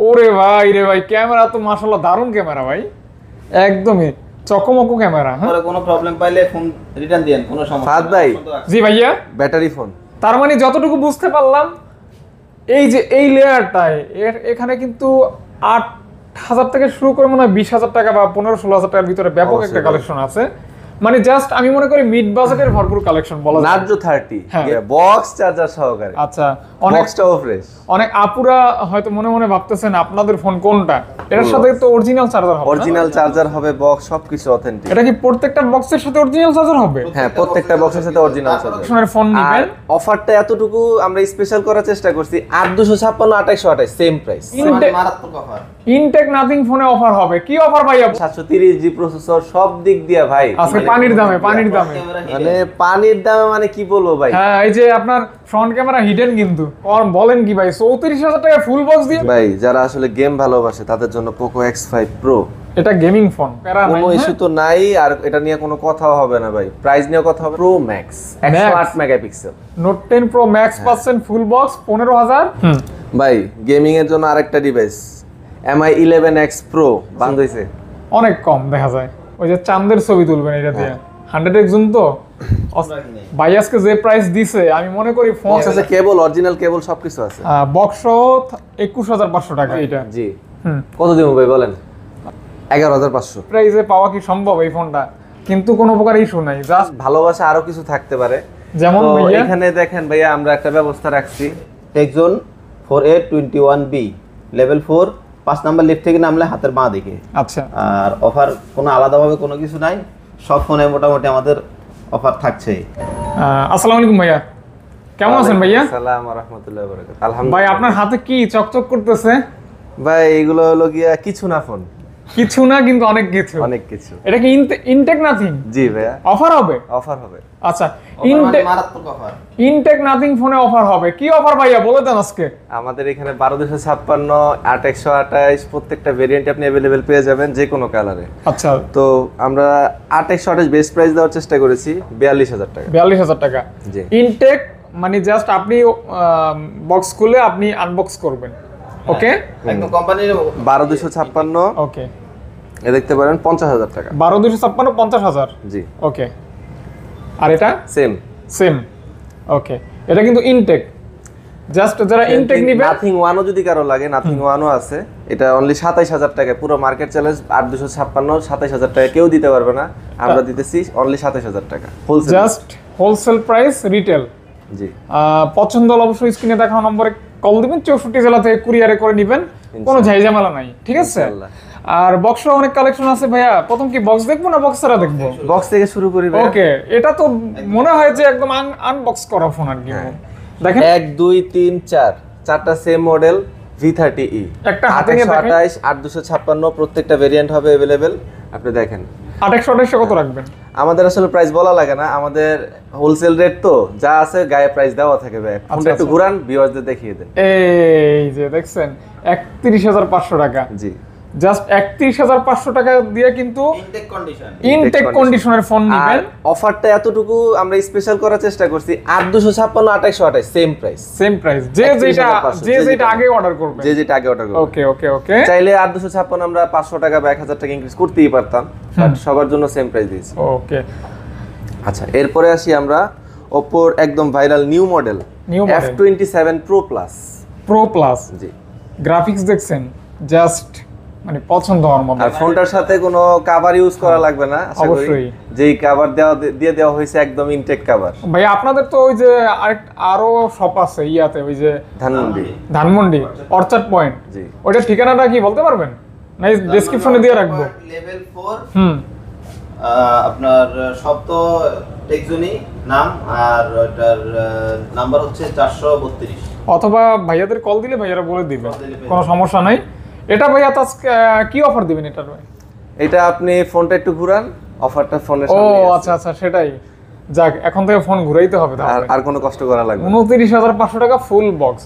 ওরে ভাই রে ভাই, ক্যামেরা তো মাশাআল্লাহ দারুণ ক্যামেরা ভাই, একদমই চকমকো ক্যামেরা। হ্যাঁ, পরে কোনো প্রবলেম পাইলে ফোন রিটার্ন দিয়েন, কোনো সমস্যা ফাহাদ ভাই। জি ভাইয়া। Battery phone. তার মানে যতটুকু বুঝতে পারলাম, এই যে এই লেয়ারটায় এখানে কিন্তু 8,000 থেকে শুরু করে মনে হয় 20,000 টাকা বা 15-16,000 টাকার ভিতরে ব্যাপক একটা কালেকশন আছে। মানে জাস্ট আমি মনে করি মিড বাজেটের ভরপুর কালেকশন বলা যায়। নার্জো 30 হ্যাঁ। বক্স চার্জার সহকারে। আচ্ছা, অনেক বক্সটাও ফ্রেশ। অনেক আপুরা হয়তো মনে মনে ভাবতেছেন আপনাদের ফোন কোনটা, এটার সাথে তো অরিজিনাল চার্জার হবে না? অরিজিনাল চার্জার হবে, বক্স সবকিছু অথেন্টিক। এটা কি প্রত্যেকটা বক্সের সাথে অরিজিনাল চার্জার হবে? হ্যাঁ, প্রত্যেকটা বক্সের সাথে অরিজিনাল চার্জার। কালেকশনের ফোন আর নিবেন, অফারটা এতটুকু আমরা স্পেশাল করার চেষ্টা করছি, 8256 2828 সেম প্রাইস। মারাত্মক অফার। ইনটেক নাথিং ফোনে অফার হবে। কি অফার ভাইয়া? 730G প্রসেসর, সব দিক দিয়ে ভাই আজকে পানির দামে, পানির দামে। মানে পানির দামে, মানে কি বলবো ভাই। হ্যাঁ, এই যে আপনার ফ্রন্ট ক্যামেরা হিডেন কিন্তু। বলেন কি ভাই, 34,000 টাকা ফুল বক্স দিয়ে? ভাই যারা আসলে গেম ভালোবাসে তাদের জন্য পোকো X5 Pro এটা গেমিং ফোন, প্যারা নাই। কোনো ইস্যু তো নাই, আর এটা নিয়ে কোনো কথাও হবে না ভাই। প্রাইস নিয়ে কথা হবে। Pro Max 108 megapixel note 10 pro max পাচ্ছেন ফুল বক্স 15,000। ভাই গেমিং এর জন্য আরেকটা ডিভাইস MI 11X Pro বান্ধ হইছে। অনেক কম দেখা যায়, ওই যে চাঁদের ছবি তুলবেন এটা দিয়ে। 100x জুম তো ভাই আজকে যে প্রাইস দিছে, আমি মনে করি ফোন বক্স আছে, কেবল অরিজিনাল কেবল সবকিছু আছে। বক্স 21,500 টাকা এটা। জি। কত দিব ভাই বলেন? 11,500 প্রাইসে পাওয়া কি সম্ভব এই ফোনটা? কিন্তু কোনো প্রকার ইস্যু নাই, জাস্ট ভালোবাসা আরো কিছু থাকতে পারে। যেমন তো ভাইয়া এখানে দেখেন ভাইয়া, আমরা একটা ব্যবস্থা রাখছি। টেকজোন 4A21B লেভেল 4 5 নাম্বার লিফট থেকে নামলে হাতের বাঁ দিকে। আচ্ছা, আর অফার কোনো আলাদাভাবে কোনো কিছু নাই, সব ফোনে মোটামুটি আমাদের অফার থাকছে। আসসালামু আলাইকুম ভাইয়া, কেমন আছেন ভাইয়া? আসসালামু আলাইকুম ওয়া রাহমাতুল্লাহি ওয়া বারাকাতুহু। ভাই আলহামদুলিল্লাহ। আপনার হাতে কি চকচক করতেছে? ভাই এগুলো হলো গিয়া কিছু না ফোন, কিছু না কিন্তু অনেক কিছু। অনেক কিছু। এটা কি ইনটেক নাথিং জি ভাইয়া, অফার হবে? অফার হবে। আচ্ছা, ইনটেক মারাত্মক অফার। ইনটেক নাথিং ফোনে অফার হবে। কি অফার ভাইয়া বলে দেন আজকে? আমাদের এখানে 1256, 8128 প্রত্যেকটা ভেরিয়েন্ট আপনি अवेलेबल পেয়ে যাবেন যে কোনো কালারে। আচ্ছা, তো আমরা 8128 বেস্ট প্রাইস দেওয়ার চেষ্টা করেছি 42,000 টাকা। 42,000 টাকা। জি। ইনটেক মানে জাস্ট আপনি বক্স খুলে আপনি আনবক্স করবেন। ওকে, একদম কোম্পানির 12256 ওকে। এ দেখতে পারেন 50,000 টাকা। 1256 50,000। জি। ওকে, আর এটা সেম সেম। ওকে, এটা কিন্তু ইনটেক। জাস্ট যারা ইনটেক নিবে, নাথিং ওয়ানও যদি কারো লাগে, নাথিং ওয়ানও আছে। এটা অনলি 27,000 টাকা। পুরো মার্কেট চ্যালেঞ্জ 8256 27,000 টাকা কেউ দিতে পারবে না, আমরা দিতেছি অনলি 27,000 টাকা wholesale. Just wholesale price retail. জি। পছন্দ হলে অবশ্যই স্ক্রিনে দেখানো নম্বরে কল দিবেন, 64 জেলা থেকে কুরিয়ারে করে নেবেন, কোনো ঝামেলা নাই। ঠিক আছে? ইনশাআল্লাহ। আর বক্সে অনেক কালেকশন আছে ভাইয়া। প্রথম কি বক্স দেখবো না বক্স ছাড়া দেখবো? বক্স থেকে শুরু করি ভাই। ওকে, এটা তো মনে হয় যে একদম আনবক্স করা ফোন আর কি। দেখেন 1 2 3 4 চারটা সেম মডেল V30e। একটা হাতে নিয়ে দেখেন। 128 8256 প্রত্যেকটা ভেরিয়েন্ট হবে अवेलेबल। আপনি দেখেন 2800 কত রাখবেন? আমাদের আসলে প্রাইস বলা লাগে না, আমাদের হোলসেল রেট তো যা আছে গায়ে প্রাইস দেওয়া থাকে ভাই। ফোনটা একটু ঘুরান, ভিউয়ারদের দেখিয়ে দেন। এই যে দেখছেন 31,500 টাকা। জি। জাস্ট 31,500 টাকা দিয়ে কিন্তু ইনটেক কন্ডিশন, ইনটেক কন্ডিশনের ফোন আর নেবেন। অফারটা এতটুকু আমরা স্পেশাল করার চেষ্টা করছি, 8256 2828 সেম প্রাইস। সেম প্রাইস, যে 31,500, যেটা আগে অর্ডার করবে। যে যেটা আগে অর্ডার করবে। ওকে ওকে ওকে, চাইলে 8256 আমরা 500 টাকা বা 1000 টাকা ইনক্রিজ করতেই পারতাম, বাট সবার জন্য সেম প্রাইস দিয়েছি। ওকে। আচ্ছা, এরপরে আসি আমরা Oppo-র একদম viral new model F27 Pro Plus। Pro plus. জি। গ্রাফিক্স দেখছেন, জাস্ট মানে পছন্দ হওয়ার মতো। আর ফোনটার সাথে কোনো কভার ইউজ করা লাগবে না, আশা করি। অবশ্যই। যেই কভার দেওয়া হয়েছে একদম ইনটেক কভার। ভাই আপনাদের তো ওই যে আরো শপ আছে ইয়াতে, ওই যে ধানমন্ডি অর্চার্ড পয়েন্ট। জি। ওইটার ঠিকানাটা কি বলতে পারবেন? না ডেসক্রিপশনে দিয়ে রাখবো। লেভেল 4 হুম, আপনার সব তো টেকজোনি নাম, আর ওটার নাম্বার হচ্ছে 432। অথবা ভাইয়াদের কল দিলে ভাইয়ারা বলে দিবে, Call দিলে কোনো সমস্যা নাই। এটা ভাইয়া তো আজকে কি অফার দিবেন এটার ভাই? এটা আপনি ফোনটা একটু ঘুরান, অফারটা ফোনের ও সামনে আছে। আচ্ছা আচ্ছা, সেটাই। যাক, এখন থেকে ফোন ঘুরাইতে হবে আর তাহলে। আর কোনো কষ্ট করা লাগবে না। 29,500 টাকা ফুল বক্স।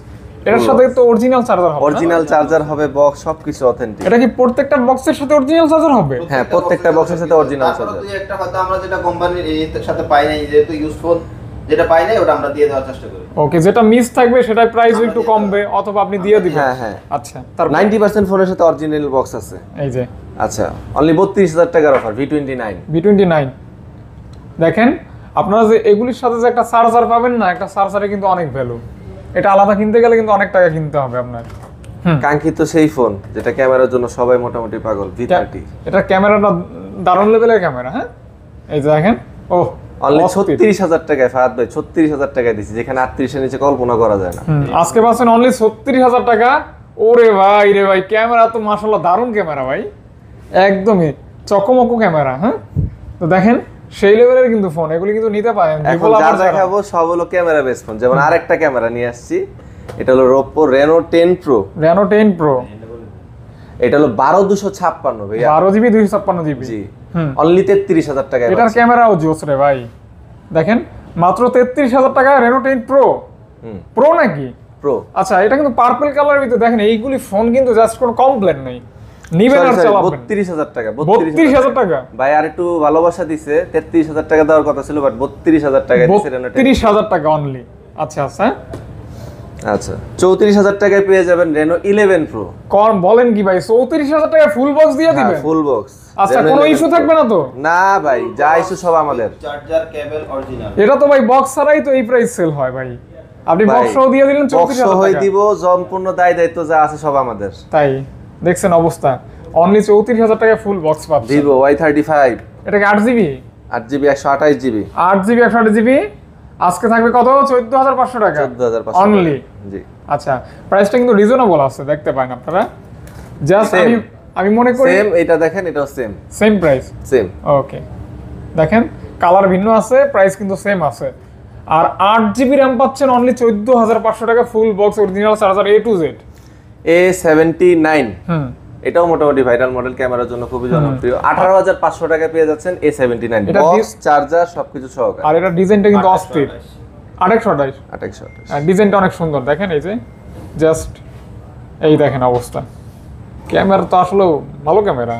এটার সাথে তো অরিজিনাল চার্জার হবে না? অরিজিনাল চার্জার হবে, বক্স সবকিছু অথেন্টিক। এটা কি প্রত্যেকটা বক্সের সাথে অরিজিনাল চার্জার হবে? হ্যাঁ, প্রত্যেকটা বক্সের সাথে অরিজিনাল তারপরে চার্জার। দুই একটা কথা আমরা যেটা কোম্পানির এর সাথে পাই নাই, যেহেতু ইউজ ফোন, যেটা পাই নাই ওটা আমরা দিয়ে দেওয়ার চেষ্টা করি। ওকে, যেটা মিস থাকবে সেটাই প্রাইস একটু কমবে অথবা আপনি দিয়ে দিবেন। হ্যাঁ হ্যাঁ, আচ্ছা, তারপর 90% ফোনের সাথে অরিজিনাল বক্স আছে। এই যে আচ্ছা, অনলি 32,000 টাকার অফার V29। V29 দেখেন, আপনারা যে এগুলির সাথে যে একটা চার্জার পাবেন না, একটা চার্জারে কিন্তু অনেক ভ্যালু। এটা আলাদা কিনতে গেলে কিন্তু অনেক টাকা কিনতে হবে আপনার। কাঙ্ক্ষিত সেই ফোন যেটা ক্যামেরার জন্য সবাই মোটামুটি পাগল, V30। এটা ক্যামেরাটা দারুণ লেভেলের ক্যামেরা। হ্যাঁ, এই যে দেখেন, ও অনলি 36,000 টাকায় ফাহাদ ভাই, 36,000 টাকায় দিছি, যেখানে 38 এর নিচে কল্পনা করা যায় না। আজকে পাচ্ছেন অনলি 36,000 টাকা। ওরে ভাই রে ভাই, ক্যামেরা তো মাশাআল্লাহ দারুণ ক্যামেরা ভাই, একদমই চকমকো ক্যামেরা। হ্যাঁ, তো দেখেন সেই লেভেলের কিন্তু ফোন, এগুলি কিন্তু নিতে পারেন। এখন যা দেখাবো সব হলো ক্যামেরা বেস ফোন। যেমন আরেকটা ক্যামেরা নিয়ে আসছি, এটা হলো Oppo Reno 10 Pro। Reno 10 Pro, এটা হলো 12256 ভাইয়া, 12GB 256GB। জি, অনলি 33,000 টাকায়। এটার ক্যামেরাও জোস রে ভাই, দেখেন মাত্র 33,000 টাকায় Reno 10 Pro। প্রো নাকি? প্রো। আচ্ছা, এটা কিন্তু পার্পল কালারের ভিতরে। দেখেন এইগুলি ফোন কিন্তু জাস্ট কোনো কমপ্লেন নেই, নিবেন আর চালাবেন। 32,000 টাকা। 32,000 টাকা ভাই, আর একটু ভালোবাসা দিছে। 33,000 টাকা দেওয়ার কথা ছিল, বাট 32,000 টাকা দিছে Reno 10। 30,000 টাকা অনলি। আচ্ছা আচ্ছা, আচ্ছা, 34,000 টাকায় পেয়ে যাবেন Reno 11 Pro। কোন বলেন কি ভাই, 34,000 টাকা ফুল বক্স দিয়ে দিবেন? Full box. আচ্ছা, কোনো ইস্যু থাকবে না তো? না ভাই, যা ইস্যু সব আমাদের। Charger, cable original. এটা তো ভাই বক্স ছাড়াই তো এই প্রাইস সেল হয় ভাই, আপনি বক্স সহ দিয়ে দিলেন 34,000 বক্স হই টাকা। দিব, সম্পূর্ণ দায় দায়িত্ব যা আছে সব আমাদের। তাই দেখছেন অবস্থা, অনলি 34,000 টাকা ফুল বক্স পাচ্ছেন। Vivo Y35, এটা কি 8GB? 8GB 128GB। 8GB 128GB। আজকে থাকবে কত? 14,500 টাকা 14,500 অনলি। জি। আচ্ছা, প্রাইসটা কিন্তু রিজনেবল আছে, দেখতে পারেন আপনারা। Just Same. আমি মনে করি সেম, এটা দেখেন, এটাও সেম সেম প্রাইস। সেম। ওকে, দেখেন কালার ভিন্ন আছে, প্রাইস কিন্তু সেম আছে। আর 8GB র্যাম পাচ্ছেন অনলি 14,500 টাকা, full box original charger A to Z। A79, হুম, এটাও মোটামুটি ভাইরাল মডেল, ক্যামেরার জন্য খুবই জনপ্রিয়। 18,500 টাকায় পেয়ে যাচ্ছেন A79, এটা বক্স, চার্জার সবকিছু সহকারে। আর এটা ডিজাইনটা কিন্তু অস্থির। 2828, 2828। আর ডিজাইনটা অনেক সুন্দর। দেখেন এই যে জাস্ট এই দেখেন অবস্থা, ক্যামেরা তো আসলে ভালো ক্যামেরা।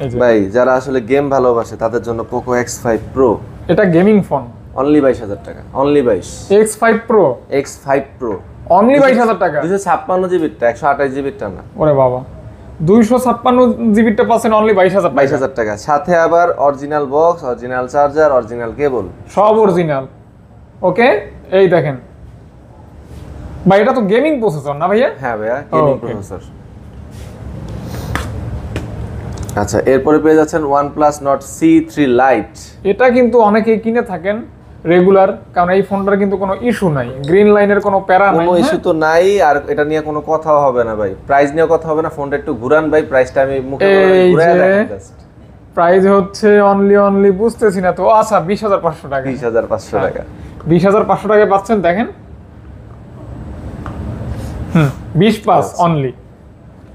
এই যে ভাই, যারা আসলে গেম ভালোবাসে তাদের জন্য Poco X5 Pro এটা গেমিং ফোন, অনলি 22,000 টাকা। Only 22। X5 Pro X5 Pro only 22,000 টাকা। 256GB টা, 128GB টা না। ওরে বাবা, 256GB টা পাচ্ছেন অনলি 22,000 টাকা। 22,000 টাকা, সাথে আবার original box, original charger, original কেবল, সব অরিজিনাল। ওকে, এই দেখেন ভাই, এটা তো গেমিং প্রসেসর না ভাইয়া? হ্যাঁ ভাইয়া, গেমিং Okay. প্রসেসর। আচ্ছা, এরপরে পেয়ে যাচ্ছেন OnePlus Nord C3 Lite। এটা কিন্তু অনেকেই কিনে থাকেন রেগুলার, কারণ এই ফোনটার কিন্তু কোনো ইস্যু নাই, গ্রিন লাইনের কোনো প্যারা নাই। কোনো ইস্যু তো নাই, আর এটা নিয়ে কোনো কথাও হবে না ভাই। প্রাইস নিয়ে কথা হবে না, ফোনটা একটু ঘুরান ভাই, প্রাইসটা আমি মুখে এই ঘুরায় যে দেখাই জাস্ট। প্রাইস হচ্ছে অনলি বুঝতেছি না তো। আচ্ছা, 20,500 টাকা। 20,500 টাকা। 20,500 টাকায় পাচ্ছেন, দেখেন 20+ অনলি।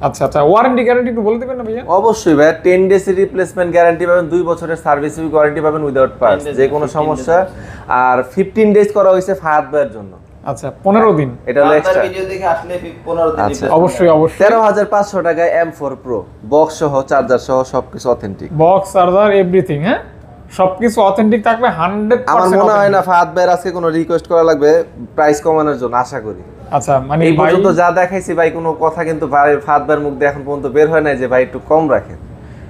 আচ্ছা আচ্ছা, ওয়ারেন্টি গ্যারান্টি একটু বলে দিবেন না ভাইয়া? অবশ্যই ভাই, 10 ডেজ রিপ্লেসমেন্ট গ্যারান্টি পাবেন, 2 বছরের সার্ভিস ওয়ারেন্টি পাবেন উইদাউট পার্টস, যে কোনো সমস্যা। আর 15 ডেজ করা হয়েছে ফাহাদ ভাইয়ের জন্য। আচ্ছা, 15 দিন। এটা হলো এক্সট্রা। ভিডিও দেখে আসলে 15 দিন আচ্ছা, অবশ্যই অবশ্যই। 13,500 টাকায় M4 Pro, বক্স সহ, চার্জার সহ, সবকিছু অথেন্টিক। Box, charger, everything. হ্যাঁ, সবকিছু অথেন্টিক থাকবে 100%। আমার মনে হয় না ফাহাদ ভাইয়ের আজকে কোনো রিকোয়েস্ট করা লাগবে প্রাইস কমানোর জন্য, আশা করি। আচ্ছা, মানে এই ভাই পর্যন্ত যা দেখাইছি ভাই, কোনো কথা কিন্তু ফাহাদ ভাইয়ের মুখ দিয়ে এখন পর্যন্ত বের হয় না যে ভাই একটু কম রাখেন,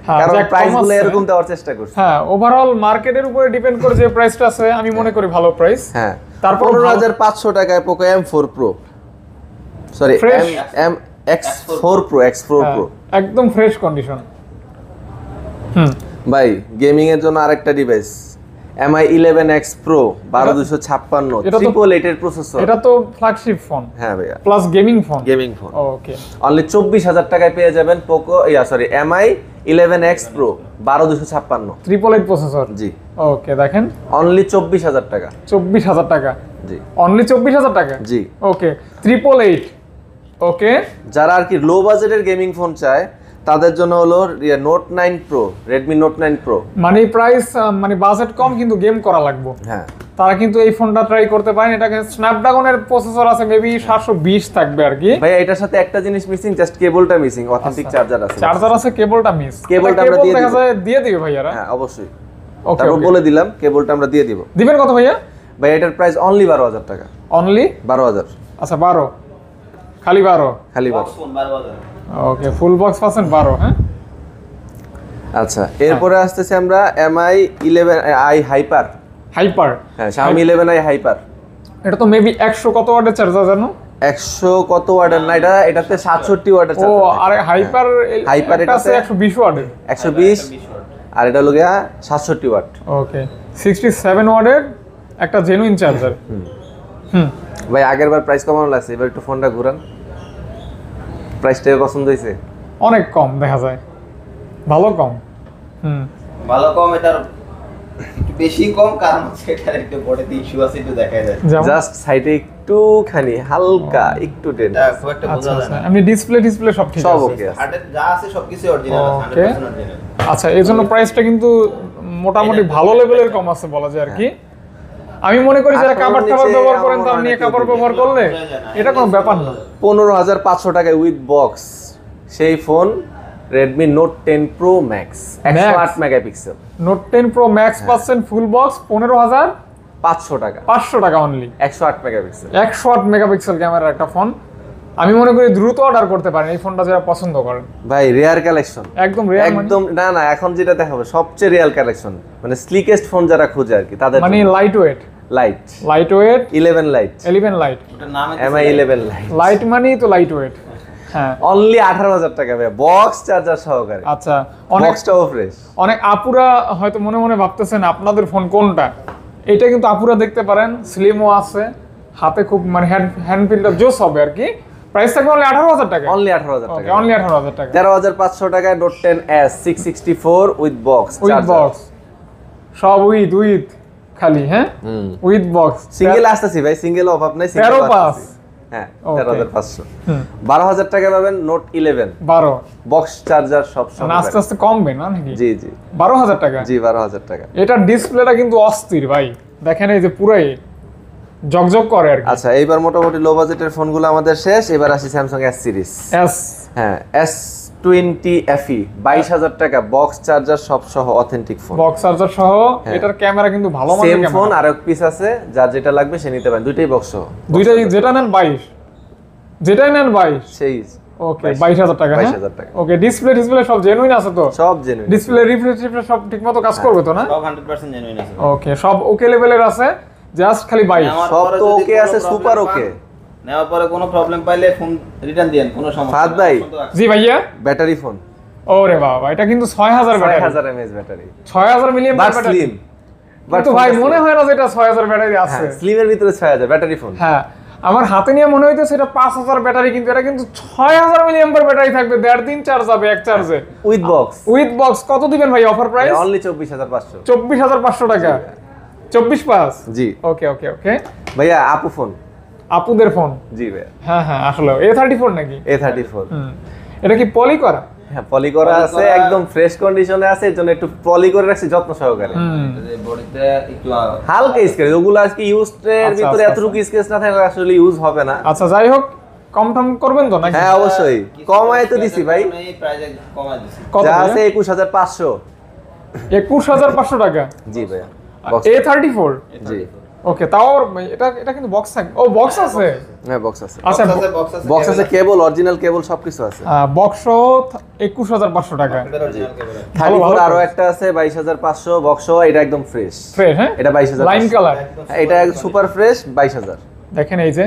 হ্যাঁ, কারণ যাক, কম প্রাইস গুলো আছে। এরকম দেওয়ার চেষ্টা করছি। হ্যাঁ, ওভারঅল মার্কেটের উপরে ডিপেন্ড করে যে প্রাইসটা আছে, আমি মনে করি ভালো প্রাইস। হ্যাঁ, তারপর 15,500 টাকায় Poco M4 Pro, sorry Fresh। X4 Pro, X4 Pro। একদম ফ্রেশ কন্ডিশন। ভাই, গেমিং এর জন্য আরেকটা ডিভাইস, MI 11X Pro 12256, এটা তো- 888 এর প্রসেসর। এটা তো ফ্ল্যাগশিপ ফোন হ্যাঁ ভাইয়া, plus gaming phone. Gaming phone. Okay, only 24,000 টাকায় পেয়ে যাবেন Poco, MI 11X Pro 12256। 888 processor. জি, ওকে, দেখেন অনলি 24,000 টাকা। 24,000 টাকা জি অনলি 24,000 টাকা। জি। ওকে, 888। ওকে, যারা আর কি লো বাজেটের গেমিং ফোন চায় তাদের জন্য হলো Note 9 Pro, Redmi Note 9 Pro। মানে প্রাইস, মানে বাজেট কম কিন্তু গেম করা লাগবে, হ্যাঁ, তারা কিন্তু এই ফোনটা ট্রাই করতে পারেন। এটা স্ন্যাপড্রাগনের প্রসেসর আছে, মেবি 720 থাকবে আর কি। ভাই এটার সাথে একটা জিনিস মিসিং, জাস্ট কেবলটা মিসিং, অথেন্টিক চার্জার আছে। চার্জার আছে, কেবলটা মিস। কেবলটা আমরা দিয়ে দেখা দিব। যায় দিয়ে দিবে ভাইয়ারা। হ্যাঁ অবশ্যই, ওকে, তারপর বলে দিলাম কেবলটা আমরা দিয়ে দিব। দিবেন কত ভাইয়া? ভাই এটার প্রাইস অনলি 12,000 টাকা। অনলি 12,000 আচ্ছা 12, খালি 12। খালি 12। ফোন 12,000 ওকে, ফুল বক্স পাচ্ছেন 12। হ্যাঁ আচ্ছা এরপরে আসতেছে আমরা MI 11i হাইপার। হাইপার, হ্যাঁ Xiaomi 11i হাইপার। এটা তো মেবি 100 কত ওয়াটের চার্জার জানো? 100 কত ওয়াটের না, এটাতে 67 ওয়াটের ও চার্জার। আরে হাইপার, হাইপার এটা আছে এটাতে 120 ওয়াটের। 120 আর এটা হলো গিয়া 67 ওয়াট। ওকে 67 ওয়াটের একটা জেনুইন চার্জার। হুম ভাই আগের বার প্রাইস কমানো লাগছে, এবার একটু ফোনটা ঘুরান। প্রাইসটা পছন্দ হয়েছে? অনেক কম দেখা যায়, ভালো কম। হুম ভালো কম, এটার একটু বেশি কম, কারণ হচ্ছে এটার একটু বডিতে ইস্যু আছে, একটু দেখা যায়। যেমন জাস্ট সাইডে একটুখানি হালকা একটু টেন। এটা খুব একটা আচ্ছা বোঝা যায় আচ্ছা, না। এমনি ডিসপ্লে সব ঠিক সব আছে। ওকে আছে। হার্ডের যা আছে সবকিছু অরিজিনাল আছে, ওকে। 100% অরিজিনাল। আচ্ছা এই জন্য প্রাইসটা কিন্তু মোটামুটি ভালো লেভেলের কম আছে বলা যায় আর কি। আমি মনে করি যারা 18 কাপড় নিচে ব্যবহার করেন আমার তারা মনে নিয়ে হয় কাপড় কেউ ব্যবহার করলে এটা কোনো ব্যাপার না। 15,500 টাকায় উইথ বক্স সেই phone Redmi Note 10 Pro Max 108 megapixel. Note 10 pro max পাচ্ছেন ফুল বক্স 15,500 টাকা টাকা অনলি। 108 মেগাপিক্সেল। 108 মেগাপিক্সেল ক্যামেরার একটা ফোন। আমি মনে করি দ্রুত অর্ডার করতে পারেন এই ফোনটা যারা পছন্দ করেন। ভাই রেয়ার কালেকশন, একদম রেয়ার, একদম না এখন যেটা দেখাবো সবচেয়ে রিয়েল কালেকশন, মানে স্লিকেস্ট ফোন যারা খুঁজে আর কি তাদের মানে light weight, light light weight 11 light 11 light, ওটার নাম MI 11 লাইট লাইট মানেই তো লাইট ওয়েট। হ্যাঁ অনলি 18,000 টাকা ভাই, বক্স চার্জার সহকারে। আচ্ছা, অনেক বক্সটাও ফ্রেশ। অনেক আপুরা হয়তো মনে মনে ভাবতেছেন আপনাদের ফোন কোনটা, এটা কিন্তু আপুরা দেখতে পারেন, স্লিমও আছে, হাতে খুব মানে হ্যান্ড ফিলটা জোস হবে আর কি। প্রাইস থাকবে অনলি 18,000 টাকা। অনলি 18,000 ওকে টাকা। অনলি 18,000 টাকা 13,500 টাকায় Note 10s 664 with box with box, সব উইথ খালি। হ্যাঁ উইথ বক্স সিঙ্গেল আসতেছি ভাই, সিঙ্গেল অভাব নাই। 13,500 হ্যাঁ Okay. 13,500 12,000 টাকা পাবেন Note 11 12 বক্স চার্জার সব মানে আস্তে সব। আস্তে কমবে না নাকি? জি জি 12,000 টাকা। জি 12,000 টাকা। এটা ডিসপ্লেটা কিন্তু অস্থির ভাই, দেখেন এই যে পুরাই জগজগ করে আর কি। আচ্ছা এইবার মোটামুটি লো বাজেটের ফোনগুলো আমাদের শেষ, এবার আসি স্যামসাং S সিরিজ। এস হ্যাঁ S20 FE 22,000 টাকা বক্স চার্জার সব সহ অথেন্টিক ফোন। বক্স চার্জার সহ। এটার ক্যামেরা কিন্তু ভালো মানের সেম ফোন ক্যামেরা। আর এক পিস আছে, যার যেটা লাগবে সে নিতে পারেন, দুইটাই বক্স সহ। দুইটা যেটা নেন 22, যেটাই নেন 22। সেই ওকে 22,000 টাকা। 22,000 টাকা। ওকে ডিসপ্লে সব জেনুইন আছে তো? সব জেনুইন। ডিসপ্লে রিফ্রেশ সব ঠিকমতো কাজ করবে তো না? সব 100% জেনুইন আছে। ওকে সব ওকে লেভেলের আছে, জাস্ট খালি 22। নেওয়ার সব পরে তো যদি ওকে কোনো আছে, problem সুপার পান, ওকে। নেওয়ার পরে কোনো প্রবলেম পাইলে ফোন রিটার্ন দিয়েন, কোনো সমস্যা ফাহাদ নেই। ভাই। ফোন তো রাখছেন। জি ভাইয়া। ব্যাটারি ফোন ওরে বাবা, এটা কিন্তু 6000 battery, 6000 mAh battery 6000 milliampere but battery. Slim. কিন্তু ভাই মনে হয় না যে এটা 6000 ব্যাটারি আছে। স্লিমের ভিতরে 6000 ব্যাটারি ফোন। হ্যাঁ আমার হাতে নিয়ে মনে হইতেছে এটা 5000 ব্যাটারি, কিন্তু এটা কিন্তু 6000 মিলিঅ্যাম্পিয়ার ব্যাটারি থাকবে, 1.5 দিন চার্জ হবে এক চার্জে উইথ বক্স উইথ বক্স। কত দিবেন ভাই অফার প্রাইস? অনলি 24,500। 24,500 টাকা। 24,500। জি ওকে ওকে ওকে। ভাইয়া আপু ফোন। আপুদের ফোন। জি ভাইয়া হ্যাঁ হ্যাঁ আসলে A34 নাকি? A34। এটা কি পলি করা? হ্যাঁ পলি করা আছে, একদম ফ্রেশ কন্ডিশনে আছে, এর জন্য একটু পলি করে রাখছি যত্ন সহকারে। যে বডিতে একটু হালকা স্ক্র্যাচ, ওগুলো আজকে ইউজড এর ভিতরে এতটুকু স্ক্র্যাচ না থাকলে আসলে ইউজ হবে না। আচ্ছা যাই হোক, কম টম করবেন তো নাকি? হ্যাঁ অবশ্যই কমায় তো দিছি ভাই, এই প্রাইসে কমায় দিছি। কত যা ভাইয়া? আছে 21,500। 21,500 টাকা। জি ভাইয়া A34। জি ওকে তাও এটা কিন্তু বক্স থাকে। ও বক্স আছে। হ্যাঁ বক্স আছে, আচ্ছা বক্স আছে, কেবল অরিজিনাল কেবল সবকিছু আছে। বক্স 21,500 টাকা। Original camera. 34 আরো একটা আছে 22,500 বক্স, এটা একদম ফ্রেশ। ফ্রেশ হ্যাঁ? এটা 22,000 লাইন কালার। এটা সুপার ফ্রেশ 22,000। দেখেন এই যে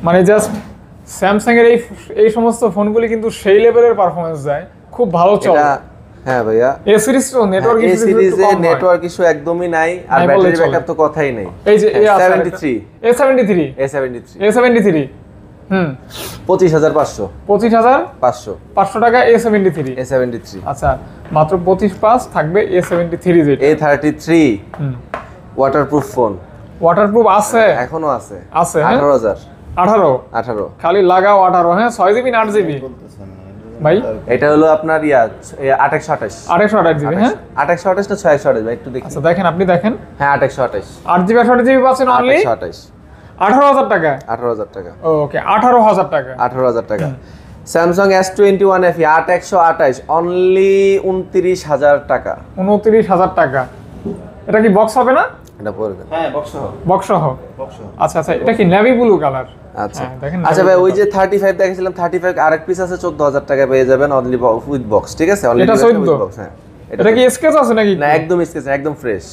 মানে জাস্ট স্যামসাং এর এই সমস্ত ফোনগুলি কিন্তু সেই লেভেলের পারফরম্যান্স দেয়, খুব ভালো চলে। এটা হ্যাঁ ভাইয়া এ সিরিজ তো নেটওয়ার্ক এই ইস্যু সিরিজে নেটওয়ার্ক ইস্যু একদমই নাই, আর নাই বললেই ব্যাটারি চলে। ব্যাকআপ তো কথাই নেই। এই যে A73 A73 হুম 25,500 25,500 টাকা A73। A73 আচ্ছা মাত্র 25,500 থাকবে A73 যেটা। A33 হুম ওয়াটারপ্রুফ ফোন ওয়াটারপ্রুফ আছে? এখনো আছে আছে হ্যাঁ? 18,000 18 খালি লাগাও 18 হ্যাঁ 6GB না 8GB ভাই? এটা হলো আপনার 828 828GB হ্যাঁ? 828 না 628 ভাই একটু দেখি। আচ্ছা দেখেন আপনি দেখেন হ্যাঁ 828 8GB 8GB পাচ্ছেন অনলি 828 18,000 টাকা। 18,000 টাকা ওকে 18,000 টাকা। 18,000 টাকা। স্যামসাং S21 FE 8128 অনলি 29,000 টাকা। 29,000 টাকা। এটা কি বক্স হবে না? এটা পরে দেন। হ্যাঁ বক্স বক্স সহ। বক্স আচ্ছা আচ্ছা, এটা কি নেভি ব্লু কালার? আচ্ছা দেখেন আচ্ছা ভাই, ওই যে 35 দেখেছিলাম, 35 আরেক পিস আছে 14000 টাকা পেয়ে যাবেন অনলি উইথ বক্স, ঠিক আছে? অনলি এটা 14? বক্স, হ্যাঁ। এটা কি স্কেচ আছে নাকি? না, একদম স্কেচ, একদম ফ্রেশ।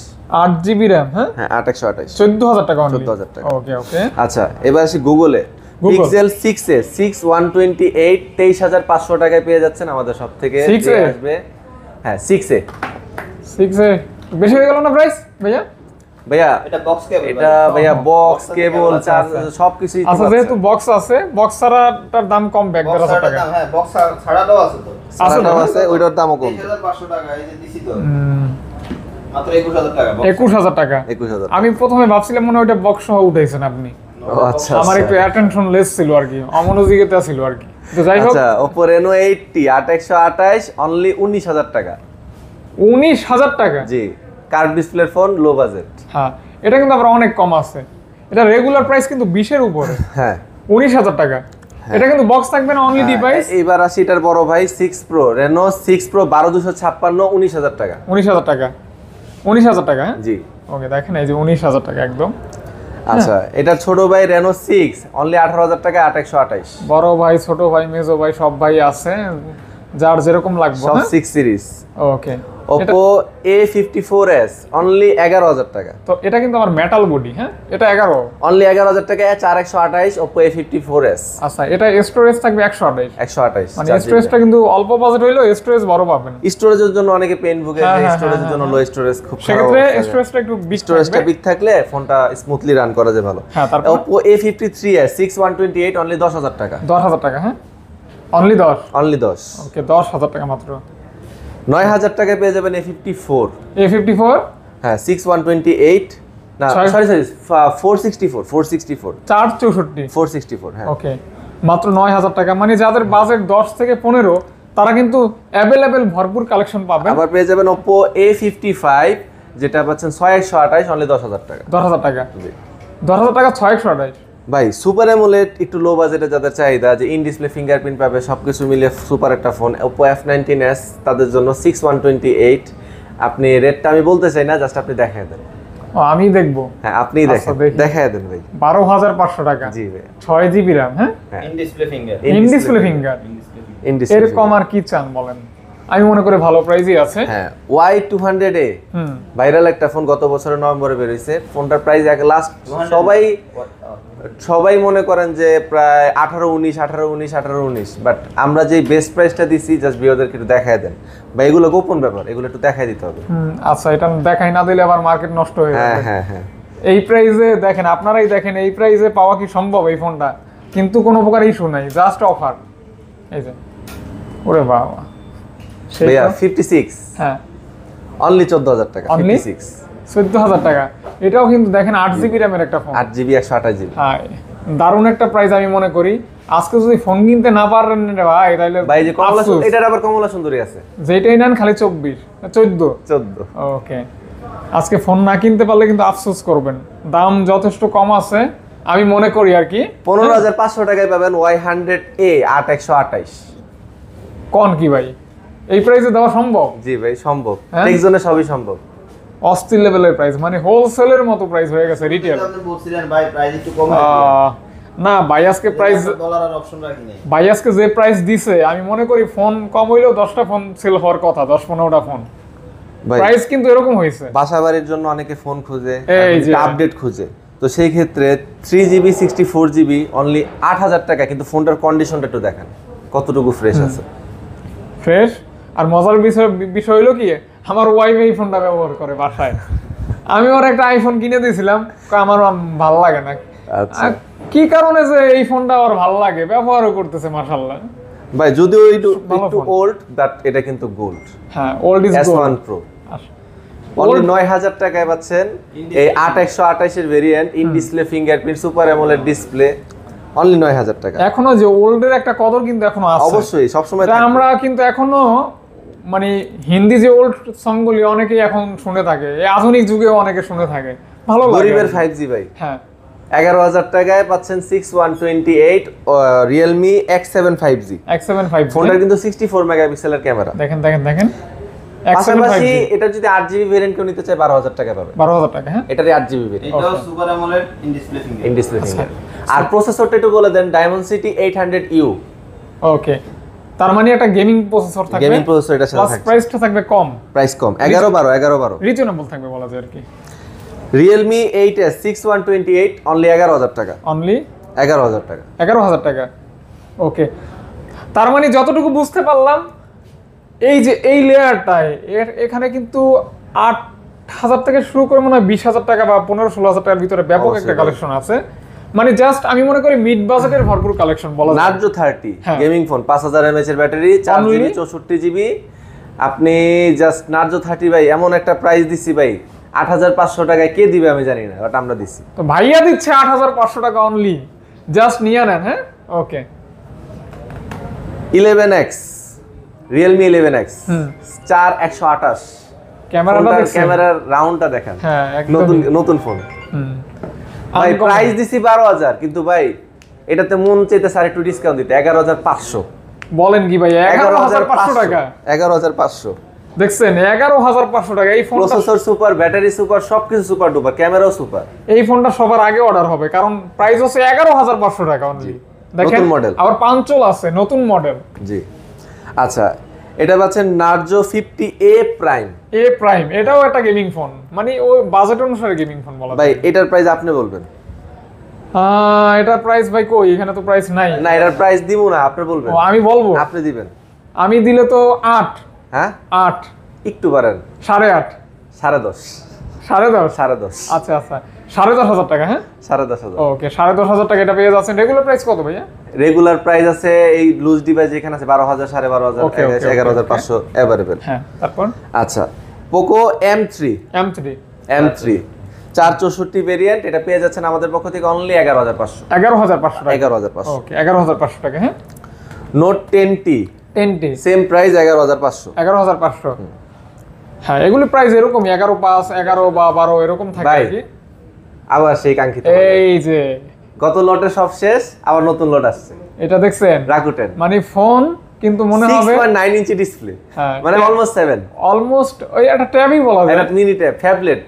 8GB RAM, হ্যাঁ? হ্যাঁ 8128, 14000 টাকা অনলি। 14000 টাকা। ওকে ওকে। আচ্ছা এবার আসি গুগলে। পিক্সেল 6a 6128 23500 টাকায় পেয়ে যাচ্ছেন আমাদের সব থেকে। 6A? আসবে, হ্যাঁ 6a। 6A বেশি হয়ে গেল না প্রাইস ভাইয়া? ভাইয়া এটা বক্স কেবল, এটা ভাইয়া বক্স কেবল চার্জ সবকিছুই তো আচ্ছা, যেহেতু বক্স আছে, বক্স ছাড়াটার দাম কম, 1,500 টাকা। হ্যাঁ বক্স ছাড়াটাও আছে তো, সারাটাও আছে, ওইটার দামও কম। 3500 টাকা এই যে দিছি তো, মাত্র 21000 টাকা। 21000 টাকা। 21000। আমি প্রথমে ভাবছিলাম মনে হয় ওটা বক্স সহ উঠাইছেন আপনি। ও আচ্ছা, আমার একটু অ্যাটেনশন লেস ছিল আর কি, অমনোযোগিতা ছিল আর কি। তো যাই হোক, আচ্ছা Oppo Reno 80 8128 অনলি 19000 টাকা। 19000 টাকা? জি, কার্ভ ডিসপ্লের ফোন, লো বাজেট। হ্যাঁ, এটা কিন্তু আবার অনেক কম আছে। এটা রেগুলার প্রাইস কিন্তু 20 এর উপরে। হ্যাঁ 19000 টাকা। এটা কিন্তু বক্স থাকবে না, অনলি ডিভাইস। এইবার আসি এটার বড় ভাই 6 Pro, Reno 6 Pro 12256 19000 টাকা। 19000 টাকা, 19000 টাকা, হ্যাঁ? জি। ওকে, দেখেন এই যে 19000 টাকা একদম। আচ্ছা এটা ছোট ভাই Reno 6 অনলি 18000 টাকা 8128। বড় ভাই, ছোট ভাই, মেজো ভাই সব ভাই আছে, যার যেরকম লাগবে। সব 6 সিরিজ। ওকে। Oppo A54s অনলি 11000 টাকা। তো এটা কিন্তু আমার মেটাল বডি, হ্যাঁ? এটা 11। অনলি 11000 টাকা 4128 Oppo A54s। আচ্ছা, এটা স্টোরেজ থাকবে 128। 128 মানে স্টোরেজটা কিন্তু অল্প বাজেট হইলো, স্টোরেজ বড় পাবেন। স্টোরেজের জন্য অনেকে পেন ভুগে, হ্যাঁ, যে হ্যাঁ, স্টোরেজের হ্যাঁ, জন্য লো স্টোরেজ খুব খারাপ। সেক্ষেত্রে স্টোরেজটা একটু বিগ স্টোরেজটা থাকবে। বিগ থাকলে ফোনটা স্মুথলি রান করা যায় ভালো। হ্যাঁ, তারপর Oppo A53s 6128 অনলি 10000 টাকা। 10000 টাকা, হ্যাঁ? অনলি 10। অনলি 10। ওকে, 10000 টাকা মাত্র। 9000 টাকায় পেয়ে যাবেন A54। A54 হ্যাঁ 6128, না Sorry. সরি 464 464 হ্যাঁ। ওকে, মাত্র 9000 টাকা। মানে যাদের বাজেট 10 থেকে 15, তারা কিন্তু অ্যাভেলেবেল ভরপুর কালেকশন পাবেন। আবার পেয়ে যাবেন Oppo A55 যেটা পাচ্ছেন 6128 অনলি 10000 টাকা। 10000 টাকা, জি 10000 টাকা 6128। ভাই সুপার অ্যামোলেড একটু লো বাজেটে যাদের চাহিদা, যে ইন ডিসপ্লে ফিঙ্গারপ্রিন্ট পাবে, সবকিছু মিলিয়ে সুপার একটা ফোন, Oppo F19s তাদের জন্য 6128। আপনি রেটটা আমি বলতে চাই না, জাস্ট আপনি দেখায় দেন। ও, আমি দেখবো। হ্যাঁ আপনি আচ্ছা, দেখি। দেখায় দেন ভাই। 12500 টাকা, জি ভাই। 6GB RAM, হ্যাঁ? In display finger, in display finger. In display এর কম আর কি চান বলেন? আমি মনে করি ভালো প্রাইসই আছে। হ্যাঁ Y200A হুম। ভাইরাল একটা ফোন, গত বছরের নভেম্বরে বের হয়েছে। ফোনটার প্রাইস লাস্ট সবাই মনে করেন যে প্রায় 18-19, বাট আমরা যে বেস্ট প্রাইসটা দিছি জাস্ট ভিউয়ারদেরকে একটু দেখায় দেন বা এগুলো গোপন ব্যাপার, এগুলো একটু দেখায় দিতে হবে। আচ্ছা, এটা দেখাই না দিলে আবার মার্কেট নষ্ট হয়ে হ্যাঁ যাবে। হ্যাঁ হ্যাঁ। এই প্রাইসে দেখেন, আপনারাই দেখেন, এই প্রাইসে পাওয়া কি সম্ভব এই ফোনটা? কিন্তু কোনো প্রকার ইস্যু নাই, জাস্ট অফার। এই যে, ওরে বাবা, সেই ভাইয়া তো। 56 হ্যাঁ, অনলি 14000 টাকা। Only? 56 14000 টাকা। এটাও কিন্তু দেখেন 8GB RAM এর একটা ফোন। 8GB 128GB। হ্যাঁ, দারুণ একটা প্রাইস আমি মনে করি। আজকে যদি ফোন কিনতে না পারেন রে ভাই, তাহলে ভাই যে কমলা আফসোস। এটার আবার কমলা সুন্দরী আছে, যেটাই নেন খালি 14। 14। ওকে, আজকে ফোন না কিনতে পারলে কিন্তু আফসোস করবেন। দাম যথেষ্ট কম আছে আমি মনে করি আর কি। 15500 টাকায় পাবেন Y100A 8128। কোন কি ভাই, এই প্রাইসে দেওয়া সম্ভব? জি ভাই সম্ভব, হ্যাঁ? টেকজোনে সবই সম্ভব। অস্থির লেভেলের প্রাইস, মানে হোলসেলের মতো প্রাইস হয়ে গেছে রিটেল। আপনি বলছিলেন ভাই প্রাইস একটু কম না ভাই, আজকে প্রাইস, বলার আর অপশন রাখি নাই। ভাই আজকে যে প্রাইস দিছে, আমি মনে করি ফোন কম হইলেও 10টা ফোন সেল হওয়ার কথা, 10-15টা ফোন। ভাই প্রাইস কিন্তু এরকম হয়েছে। বাসা বাড়ির জন্য অনেকে ফোন খুঁজে, এই যে। আপডেট খুঁজে, তো সেই ক্ষেত্রে 3GB 64GB অনলি 8000 টাকা। কিন্তু ফোনটার কন্ডিশনটা একটু দেখেন কতটুকু ফ্রেশ আছে। ফ্রেশ। আর মজার বিষয় হলো কি, আমার ওয়াইফ এই ফোনটা ব্যবহার করে বাসায়। আমি ওর একটা আইফোন কিনে দিয়েছিলাম, আমার ভালো লাগে না। আচ্ছা। আর কি কারণে যে এই ফোনটা ওর ভালো লাগে, ব্যবহারও করতেছে মাশাআল্লাহ। ভাই যদিও একটু ভালো ফোন। ওল্ড, বাট এটা কিন্তু গোল্ড। হ্যাঁ, old is S1 gold. Pro only 9000 টাকায় পাচ্ছেন এই 8128 এর variant, in display fingerprint, super AMOLED display, only 9000 টাকা। এখনো যে ওল্ডের একটা কদর কিন্তু এখনো আছে। অবশ্যই সবসময় এটা আমরা কিন্তু এখনো মানে হিন্দি যে ওল্ড সংগুলি অনেকেই এখন শুনে থাকে, এই আধুনিক যুগেও অনেকে শুনে থাকে, ভালো লাগে। গরিবের 5G ভাই। হ্যাঁ, 11000 টাকায় পাচ্ছেন 6128 Realme X7 5G। X7 5G ফোনটার কিন্তু 64 মেগাপিক্সেলের ক্যামেরা। দেখেন দেখেন দেখেন, পাশাপাশি এটা যদি 8GB ভেরিয়েন্ট কেউ নিতে চায় 12,000 টাকা পাবে। 12,000 টাকা, হ্যাঁ এটারই 8GB ভেরিয়েন্ট, এটাও super AMOLED in display finger. In display finger. আর প্রসেসরটা একটু বলে দেন, Dimensity 800U। ওকে, তার মানে একটা গেমিং প্রসেসর থাকবে, গেমিং প্রসেসর এটার সাথে প্লাস থাকবে। প্রাইসটা থাকবে কম, প্রাইস কম, 11-12 রিজনেবল থাকবে বলা যায় আর কি। Realme 8s 6128 অনলি 11,000 টাকা। অনলি 11,000 টাকা। 11,000 টাকা। ওকে, তার মানে যতটুকু বুঝতে পারলাম, এই যে এই লেয়ারটায় এখানে কিন্তু 8,000 থেকে শুরু করে মনে হয় 20,000 টাকা বা 15-16,000 টাকার ভিতরে ব্যাপক একটা অবশ্যই। কালেকশন আছে। মানে জাস্ট আমি মনে করি মিড বাজেটের ভরপুর কালেকশন বলা যায়। Narzo 30 হ্যাঁ। গেমিং ফোন, 5000 mAh এর ব্যাটারি, 4GB 64GB। আপনি জাস্ট Narzo 30 ভাই এমন একটা প্রাইস দিছি ভাই, 8,500 টাকায় কে দিবে আমি জানি না, বাট আমরা দিছি। তো ভাইয়া দিচ্ছে 8,500 টাকা অনলি, জাস্ট নিয়ে নেন। হ্যাঁ, ওকে। 11X Realme 11X 4128 ক্যামেরাটা দেখছেন? ক্যামেরার রাউন্ডটা দেখেন, হ্যাঁ, একদম। নতুন ফোন হুম। ভাই। Uncommon। প্রাইস দিছি 12,000, কিন্তু ভাই এটাতে মন চাইতে স্যার একটু ডিসকাউন্ট দিতে 11,500। বলেন কি ভাই, 11,500 টাকা? 11,500। দেখছেন, 11,500 টাকা এই ফোনটা। প্রসেসর সুপার, ব্যাটারি সুপার, সবকিছু সুপার ডুপার, ক্যামেরাও সুপার। এই ফোনটা সবার আগে অর্ডার হবে, কারণ প্রাইস হচ্ছে 11,500 টাকা অনলি। দেখেন, নতুন মডেল। আবার পাঞ্চল আছে, নতুন মডেল। জি, আচ্ছা, এটা পাচ্ছেন Narzo 50A প্রাইম। এ প্রাইম, এটাও একটা গেমিং ফোন, মানে ওই বাজেট অনুসারে গেমিং ফোন বলা ভাই যায়। এটার প্রাইস আপনি বলবেন। এটার প্রাইস ভাই কই, এখানে তো প্রাইস নাই। না, এটার প্রাইস দিব না, আপনি বলবেন। ও, আমি বলবো? আপনি দিবেন। আমি দিলে তো 8, হ্যাঁ, 8, একটু বাড়েন, 8.5, 10.5, 10.5। 10.5, আচ্ছা আচ্ছা, 10,500 টাকা। হ্যাঁ, 10.5। ওকে, 10,500 টাকা এটা পেয়ে যাচ্ছেন। রেগুলার প্রাইস কত ভাইয়া? রেগুলার প্রাইস আছে এই লুজ ডিভাইস যেখানে আছে 12,000, 12,500, Okay, okay, 11,500 এভারেবল। হ্যাঁ, তারপর আচ্ছা, পোকো M3 M3 464 ভেরিয়েন্ট, এটা পেয়ে যাচ্ছেন আমাদের পক্ষ থেকে অনলি 11,500। 11,500 টাকা। 11,500। ওকে, 11,500 টাকা। হ্যাঁ, note 10T 10T same price 11,500। 11,500। হ্যাঁ, এগুলি প্রাইস এরকমই 11.5, 11 বা 12 এরকম থাকে ভাই, আর কি। আবার সেই কাঙ্ক্ষিত এই যে গত লটে সব শেষ, আবার নতুন লট আসছে, এটা দেখছেন, রাকুটেন মানে ফোন কিন্তু মনে হবে 6.9 ইঞ্চি ডিসপ্লে, হ্যাঁ, মানে অলমোস্ট 7, অলমোস্ট ওই একটা ট্যাবই বলা যায়। এটা মিনি ট্যাব ফ্যাবলেট।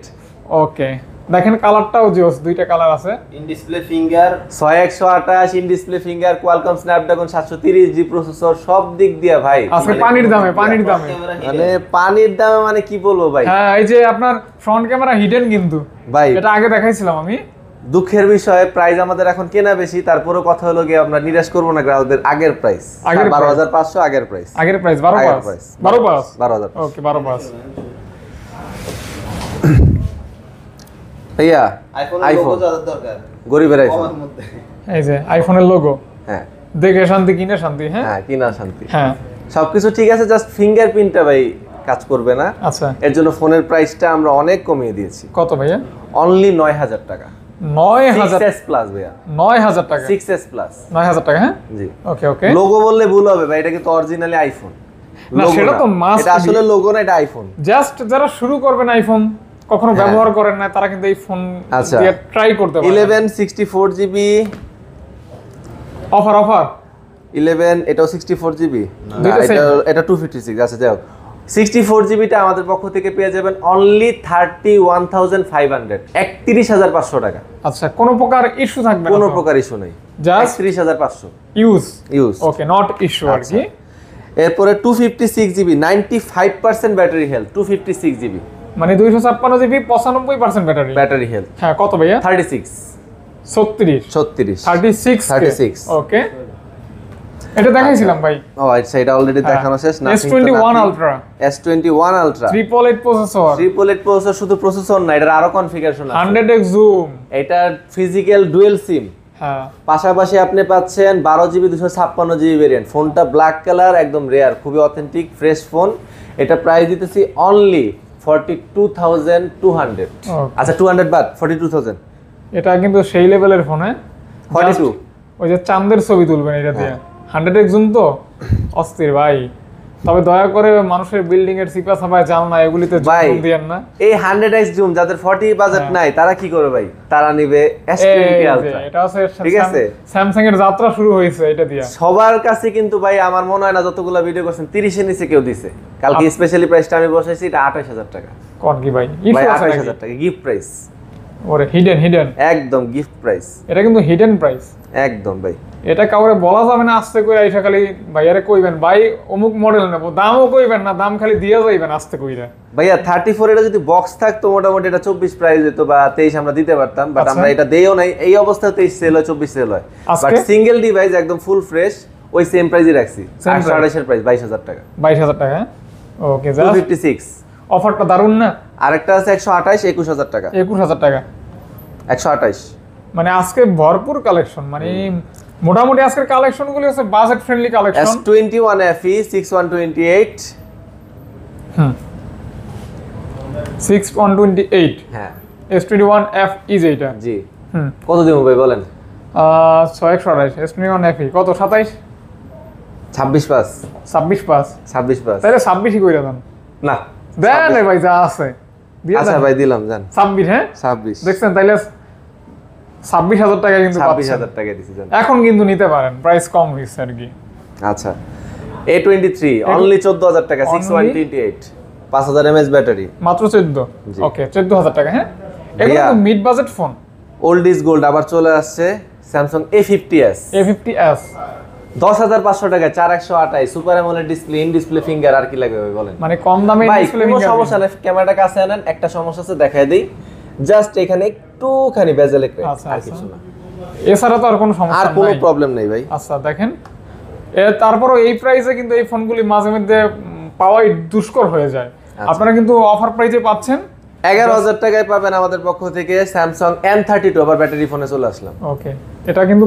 ওকে, দেখেন কালারটাও জোস, দুইটা কালার আছে। In display finger, 6128 in display finger, Qualcomm Snapdragon 730G processor, সব দিক দিয়ে ভাই আজকে পানির দামে মানে পানির দামে, মানে কি বলবো ভাই। হ্যাঁ, এই যে আপনার ফ্রন্ট ক্যামেরা হিডেন কিন্তু ভাই এটা আগে দেখাইছিলাম আমি। দুঃখের বিষয়, প্রাইস আমাদের এখন কেনা বেশি, তারপরেও কথা হলো গিয়ে আমরা নিরাশ করবো না গ্রাহকদের। আগের প্রাইস আগের 12,500, আগের প্রাইস আগের প্রাইস আগের 12.5 price। 12.5 12,000। ওকে, 12.5। ভাইয়া আইফোন আইফোন যাদের দরকার গরিবের আইফোন, কমের মধ্যে। এই যে আইফোনের লোগো, হ্যাঁ দেখে শান্তি, কিনে শান্তি। হ্যাঁ হ্যাঁ, কিনা শান্তি, হ্যাঁ, সবকিছু ঠিক আছে, জাস্ট ফিঙ্গারপ্রিন্টটা ভাই কাজ করবে না। আচ্ছা, এর জন্য ফোনের প্রাইসটা আমরা অনেক কমিয়ে দিয়েছি, কত ভাইয়া? অনলি 9,000 টাকা। 9,000 6s প্লাস ভাইয়া, 9,000 টাকা। 6s plus. 9,000 টাকা। হ্যাঁ, জি, ওকে ওকে। লোগো বললে ভুল হবে ভাই, এটা কিন্তু অরিজিনালি আইফোন। না, সেটা তো must এটা আসলে be। লোগো না, এটা আইফোন। জাস্ট যারা শুরু করবেন আইফোন, কখনো হ্যাঁ। ব্যবহার করেন না, তারা কিন্তু এই ফোন আচ্ছা। দিয়ে ট্রাই করতে পারেন। 11 64GB, অফার 11 এটাও 64GB, না দুইটা এটা same। এটা 256। আচ্ছা যাও, 64GBটা আমাদের পক্ষ থেকে পেয়ে যাবেন অনলি 31,500, 31,500 টাকা। আচ্ছা, কোনো প্রকার ইস্যু থাকবে না? কোনো প্রকার ইস্যু নেই, just 31,500 use. Use. Okay, not issue আর কি। এরপরে 256GB 95% ব্যাটারি হেলথ, 256GB মানে 256 জিবি, 95% ব্যাটারি। Battery health. হ্যাঁ, কত ভাইয়া? 36 36 36 36 ওকে, এটা দেখাইছিলাম ভাই। ও আচ্ছা, এটা অলরেডি হ্যাঁ। দেখানো শেষ না। S21 Ultra S21 Ultra 888 processor, 888 processor, শুধু প্রসেসর না, এটার আরো কনফিগারেশন আছে। 100x zoom. এটা ফিজিক্যাল ডুয়েল সিম, হ্যাঁ, পাশাপাশি আপনি পাচ্ছেন 12GB 256GB ভেরিয়েন্ট। ফোনটা ব্ল্যাক কালার, একদম রেয়ার, খুবই অথেন্টিক ফ্রেশ ফোন। এটা প্রাইস দিতেছি অনলি 42,200। আচ্ছা 200 বাদ 42,000। এটা কিন্তু সেই লেভেলের ফোন। হ্যাঁ, 42 ওই যে চাঁদের ছবি তুলবেন এটা দিয়ে। 100x জুম তো অস্থির ভাই। তবে দয়া করে মানুষের বিল্ডিং এর সিপা সাপায় জানলা এগুলিতে ভাই জুম দিয়েন না। এই 100x জুম যাদের 40 বাজেট নাই তারা কি করে ভাই, তারা নিবে S20 এই যে, আলট্রা। এটা হচ্ছে ঠিক আছে? স্যামসাং এর যাত্রা শুরু হয়েছে এটা দিয়া। সবার কাছে কিন্তু ভাই আমার মনে হয় না যতগুলো ভিডিও করছেন 30 এর নিচে কেউ দিছে। কালকে স্পেশালি প্রাইসটা আমি বসাইছি, এটা 28000 টাকা। কোন কি ভাই ভাই ইস্যু আছে 28000 টাকা গিফট প্রাইস, ওরে হিডেন একদম গিফট প্রাইস, এটা কিন্তু হিডেন প্রাইস। একদম ভাই। এটা কাউরে বলা যাবে না, আস্তে করে আইসা খালি ভাইয়ারে কইবেন ভাই অমুক মডেল নেব, দামও কইবেন না, দাম খালি দিয়ে যাইবেন আস্তে কইরা। ভাইয়া 34 এটা যদি বক্স থাকতো মোটামুটি এটা 24 প্রাইস হতো বা 23 আমরা দিতে পারতাম, বাট আচ্ছা। আমরা এটা দেইও নাই। এই অবস্থায় 23 সেল হয়, 24 সেল হয়, বাট আজকে? সিঙ্গেল ডিভাইস একদম ফুল ফ্রেশ ওই সেম প্রাইসই রাখছি। Same 828 এর প্রাইস 22000 টাকা, 22000 টাকা। ওকে, 256। অফারটা দারুন না? আরেকটা আছে 128 21000 টাকা, 21000 টাকা। 128। মানে আজকে ভরপুর কালেকশন, মানে মোটামুটি আজকের কালেকশন গুলো হচ্ছে budget friendly collection. S21 FE 6128। হুম, 6128 হ্যাঁ S21 F ইজ এইটা। জি। হুম, কত দিব ভাই বলেন? 6128 S21 F কত? 27 26 পাস, 26 পাস। 26 পাস তাহলে 26ই কইরা দেন। না দেন রে ভাই, যা আছে দিয়ে আচ্ছা দেন। ভাই দিলাম জান 26, হ্যাঁ 26। দেখছেন, তাইলে 26000 টাকা কিন্তু পাচ্ছেন। 26000 টাকা দিছি জান। এখন কিন্তু নিতে পারেন, প্রাইস কম হয়েছে আর কি। আচ্ছা A23 অনলি 14000 টাকা, Only? 6128, 5000 mAh ব্যাটারি, মাত্র 14। জি। ওকে, 14000 টাকা। হ্যাঁ, এগুলো ভাইয়া। তো mid budget phone. Old is gold আবার চলে আসছে স্যামসাং A50s, A50s 10500 টাকা, 4128, super AMOLED display, in display finger, আর কি লাগবে ভাই বলেন? মানে কম দামে ভাই ডিসপ্লে কোনো সমস্যা নেই, ক্যামেরাটা কাছে আনেন, একটা সমস্যা আছে দেখায় দেই, জাস্ট এখানে একটুখানি বেজেলে ক্র্যাক, আচ্ছা, আর আচ্ছা। কিছু না, এছাড়া তো আর কোনো আর সমস্যা কোনো নাই। প্রবলেম নেই ভাই। আচ্ছা দেখেন, তারপরও এই প্রাইসে কিন্তু এই ফোনগুলি মাঝে মধ্যে পাওয়াই দুষ্কর হয়ে যায়। আপনারা কিন্তু অফার প্রাইসে পাচ্ছেন। 11000 টাকায় পাবেন আমাদের পক্ষ থেকে স্যামসাং M32। আবার ব্যাটারি ফোনে চলে আসলাম। ওকে, এটা কিন্তু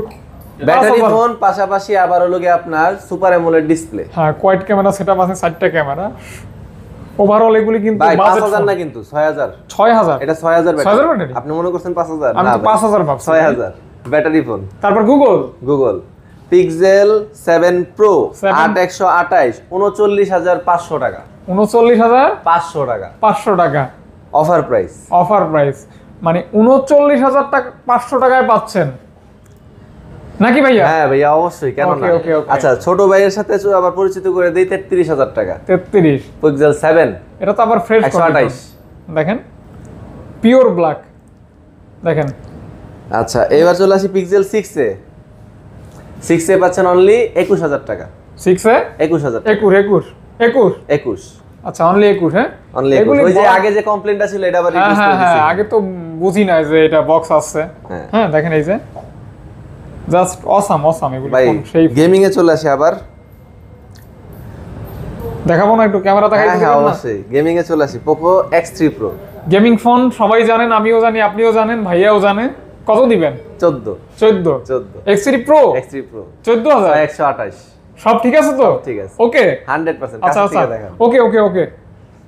ব্যাটারি ফোন পাশাপাশি আবার হলো গিয়ে আপনার সুপার অ্যামোলেড ডিসপ্লে। হ্যাঁ, কোয়াড ক্যামেরা সেটআপ আছে, 4টা ক্যামেরা। ওভারঅল এগুলি কিন্তু ভাই বাজেট 5000 না কিন্তু 6000, 6000। এটা 6000 6000 ব্যাটারি। ব্যাটারি? আপনি মনে করছেন 5000? আমি না তো 5000 ভাবছি। 6000 ব্যাটারি ফোন। তারপর গুগল গুগল পিক্সেল 7 Pro 7 8128 39500 টাকা, 39500 টাকা 500 টাকা অফার প্রাইস। অফার প্রাইস, মানে 39500 টাকা 500 টাকায় পাচ্ছেন নাকি ভাইয়া? হ্যাঁ ভাইয়া অবশ্যই, কেন না। Okay, okay, okay. আচ্ছা ছোট ভাইয়ের সাথে আবার পরিচিত করে দেই 33000 টাকা 33। পিক্সেল 7 এটা তো আবার ফ্রেশ 128। দেখেন, পিওর ব্ল্যাক দেখেন। আচ্ছা এবার চলে আসি পিক্সেল 6 এ পাচ্ছেন অনলি 21000 টাকা, 6 এ 21000 টাকা, 21। আচ্ছা, অনলি 21। হ্যাঁ, অনলি এগুলি ওই যে box- আগে যে কমপ্লেইনটা ছিল এটা আবার হ্যাঁ রিডিউস হ্যাঁ করে হ্যাঁ, দিয়েছি। আগে তো বুঝি না যে এটা বক্স আছে। হ্যাঁ। হ্যাঁ দেখেন, এই যে জাস্ট অসাম এগুলো ভাই ফোন, সেই গেমিং এ চলে আসি আবার। দেখাবো না একটু ক্যামেরা দেখাই হ্যাঁ দিবেন না? অবশ্যই গেমিং এ চলে আসি Poco X3 Pro gaming phone সবাই জানেন, আমিও জানি, আপনিও জানেন, ভাইয়াও জানে। কত দিবেন? 14 14। X3 Pro X3 Pro 14000। 128 সব ঠিক আছে তো? ঠিক আছে। ওকে, 100% আচ্ছা কাছে আচ্ছা, থেকে দেখান। ওকে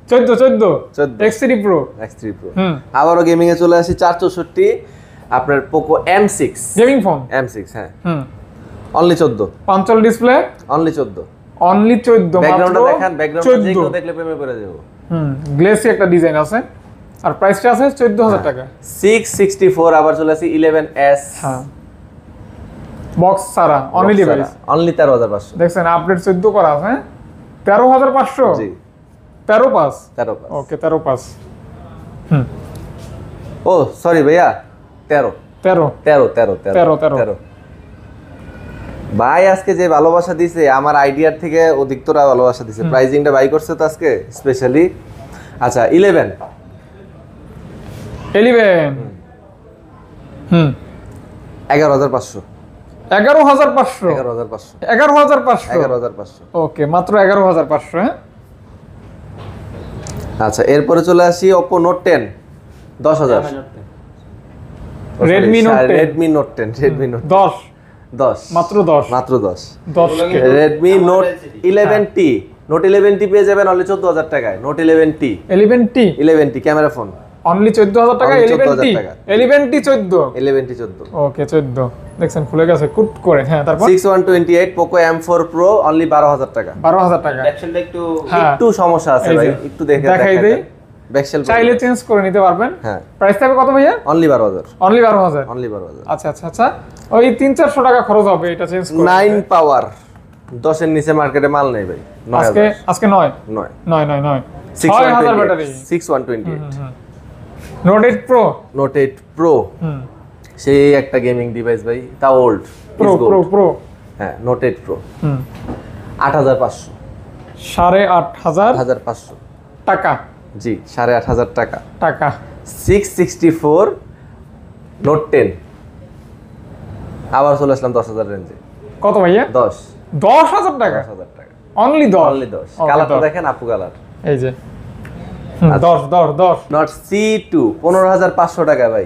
14 14 X3 Pro। X3 Pro হুম, আবারও গেমিং এ চলে আসি 464 আপনার Poco M6 gaming phone. M6 হ্যাঁ হুম, only 14 punch hole display, only 14। Only 14 ব্যাকগ্রাউন্ডটা মাত্র দেখান, ব্যাকগ্রাউন্ডটা যে 14। কেউ দেখলে প্রেমে পড়ে যাবো। হুম, গ্লেসি একটা ডিজাইন আছে, আর প্রাইসটা আছে 14000 টাকা। 664 আবার চলে আসি 11s হ্যাঁ, বক্স ছাড়া অনলি ডিভাইস। অনলি 13500 দেখছেন আপডেট 14 করা আছে। হ্যাঁ, 13500। জি 13 পাস। 13 ওকে, 13 পাস। হুম, ও সরি ভাইয়া 13 13। 13 ভাই আজকে যে ভালোবাসা দিছে আমার আইডিয়ার থেকে অধিকতরা ভালোবাসা দিছে। প্রাইজিংটা বাই করছে তো আজকে স্পেশালি। আচ্ছা 11 হুম, 11500 11500। 11500 ওকে, মাত্র 11500। হ্যাঁ, আচ্ছা এরপরে চলে আসি Oppo Note 10 10000 Redmi Note 10। Redmi Note 10 10 মাত্র 10 10 Redmi Note 11T Note 11T পেয়ে যাবেন অনলি 14000 টাকায়। Note 11T 11T 11T camera phone only 14000 টাকা। Only 11T 14,000 টাকা। 11T 14। 11T 14 ওকে 14 দেখছেন খুলে গেছে কুট করে। হ্যাঁ তারপর 6128 পোকো M4 Pro অনলি 12000 টাকা। 12000 টাকা। ব্যাকসেলটা একটু হ্যাঁ একটু সমস্যা আছে এই ভাই, যে, একটু দেখে দেখাই দেই। ব্যাকসেল চাইলে চেঞ্জ করে নিতে পারবেন। হ্যাঁ প্রাইস থাকবে কত ভাইয়া? অনলি 12000। অনলি 12000। অনলি 12000। আচ্ছা আচ্ছা আচ্ছা, ওই 300-400 টাকা খরচ হবে এটা চেঞ্জ করে। 9 পাওয়ার 10 এর নিচে মার্কেটে মাল নেই ভাই। আজকে 9000 আজকে 9 9 6000 battery. 6128 note 8 pro. Note 8 pro সেই একটা গেমিং ডিভাইস ভাই, তা ওল্ড প্রো প্রো প্রো। হ্যাঁ নোট 8 প্রো 8500 8500 টাকা। জি 8500 টাকা। টাকা 664 নোট 10 আবার চলে আসলাম 10000 রেঞ্জে। কত ভাইয়া? 10000 টাকা। 10000 টাকা অনলি 10। অনলি 10। কালারটা দেখেন আপু কালার। এই যে 10 নট C2 15500 টাকা ভাই।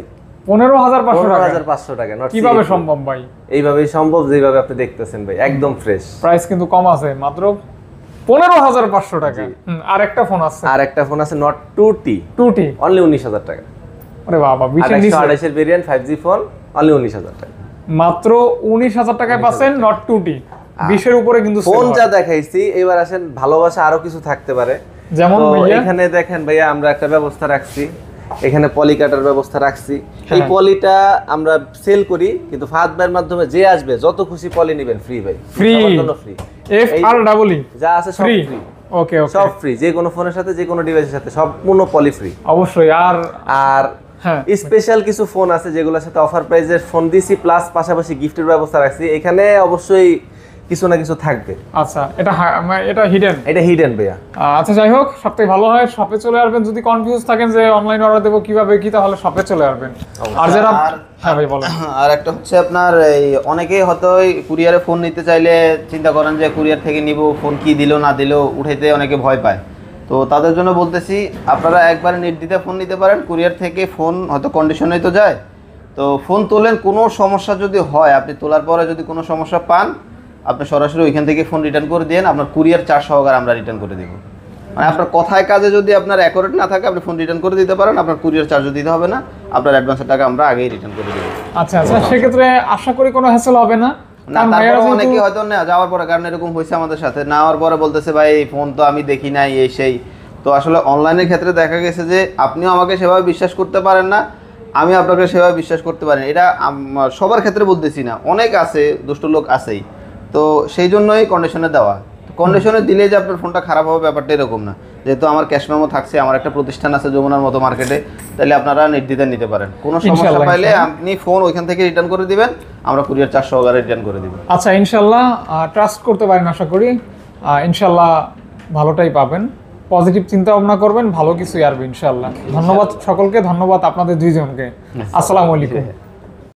15500 টাকা 15500 টাকা নট কিভাবে সম্ভব ভাই? এইভাবেই সম্ভব যেভাবে আপনি দেখতেছেন ভাই, একদম ফ্রেশ। প্রাইস কিন্তু কম আছে, মাত্র 15500 টাকা। আর একটা ফোন আছে, আর একটা ফোন আছে নট 2T 2T অনলি 19000 টাকা। আরে বাবা 20 এর নিচে 128 এর ভেরিয়েন্ট 5G ফোন অনলি 19000 টাকা। মাত্র 19000 টাকায় পাচ্ছেন নট 2T। 20 এর উপরে কিন্তু ফোন যা দেখাইছি, এবার আসেন ভালোবাসা আরো কিছু থাকতে পারে। যেমন তো ভাইয়া এখানে দেখেন ভাইয়া আমরা একটা ব্যবস্থা রাখছি, এখানে পলি কাটার ব্যবস্থা রাখছি। এই পলিটা আমরা সেল করি, কিন্তু ফাহাদ ভাইয়ের মাধ্যমে যে আসবে যত খুশি পলি নেবেন ফ্রি ভাই। ফ্রি ফ্রি FREE যা আছে সব ফ্রি। ফ্রি। ওকে ওকে সব ফ্রি, যে কোনো ফোনের সাথে যে কোনো ডিভাইসের সাথে সম্পূর্ণ পলি ফ্রি। অবশ্যই। আর হ্যাঁ স্পেশাল কিছু ফোন আছে যেগুলোর সাথে অফার প্রাইজের ফোন দিছি, প্লাস পাশাপাশি গিফটের ব্যবস্থা রাখছি। এখানে অবশ্যই কিছু না কিছু থাকবে। আচ্ছা এটা হিডেন। এটা হিডেন ভাইয়া। আচ্ছা যাই হোক, সবথেকে ভালো হয় শপে চলে আসবেন। যদি কনফিউজ থাকেন যে অনলাইন অর্ডার দেবো কিভাবে কি, তাহলে শপে চলে আসবেন। আর যারা হ্যাঁ ভাই বলেন। আর একটা হচ্ছে আপনার এই অনেকেই হয়তো কুরিয়ারে ফোন নিতে চাইলে চিন্তা করেন যে কুরিয়ার থেকে নিব, ফোন কি দিল না দিল উঠাইতে অনেকে ভয় পায়। তো তাদের জন্য বলতেছি, আপনারা একবারে নির্দ্বিধায় ফোন নিতে পারেন। কুরিয়ার থেকে ফোন হয়তো কন্ডিশনেই তো যায়, তো ফোন তোলেন, কোনো সমস্যা যদি হয়, আপনি তোলার পরে যদি কোনো সমস্যা পান, আপনি সরাসরি ওইখান থেকে ফোন রিটার্ন করে দেন, আপনার কুরিয়ার চার্জ সহকারে আমরা রিটার্ন করে দেবো। মানে আপনার কথায় কাজে যদি আপনার অ্যাকুরেট না থাকে, আপনি ফোন রিটার্ন করে দিতে পারেন, আপনার কুরিয়ার চার্জও দিতে হবে না, আপনার অ্যাডভান্সের টাকা আমরা আগেই রিটার্ন করে দেবো। আচ্ছা আচ্ছা, সেক্ষেত্রে আশা করি কোনো হ্যাসেল হবে না। না, তারপরে অনেকে হয়তো না যাওয়ার পরে, কারণ এরকম হয়েছে আমাদের সাথে, নেওয়ার পরে বলতেছে ভাই এই ফোন তো আমি দেখি নাই এই সেই। তো আসলে অনলাইনের ক্ষেত্রে দেখা গেছে যে আপনিও আমাকে সেভাবে বিশ্বাস করতে পারেন না, আমি আপনাকে সেভাবে বিশ্বাস করতে পারি না। এটা সবার ক্ষেত্রে বলতেছি না, অনেক আছে, দুষ্ট লোক আছেই। তো সেই জন্যই কন্ডিশনে দেওয়া। কন্ডিশনে দিলে যে আপনার ফোনটা খারাপ হবে ব্যাপারটা এরকম না। যেহেতু আমার ক্যাশ মেমো থাকছে, আমার একটা প্রতিষ্ঠান আছে যমুনার মতো মার্কেটে, তাহলে আপনারা নির্দ্বিধায় নিতে পারেন। কোনো সমস্যা পাইলে আপনি ফোন ওইখান থেকে রিটার্ন করে দিবেন, আমরা কুরিয়ার চার্জ সহকারে রিটার্ন করে দিব। আচ্ছা ইনশাল্লাহ ট্রাস্ট করতে পারেন, আশা করি ইনশাল্লাহ ভালোটাই পাবেন। পজিটিভ চিন্তা ভাবনা করবেন, ভালো কিছুই আসবে ইনশাল্লাহ। ধন্যবাদ সকলকে, ধন্যবাদ আপনাদের দুইজনকে। আসসালামু আলাইকুম।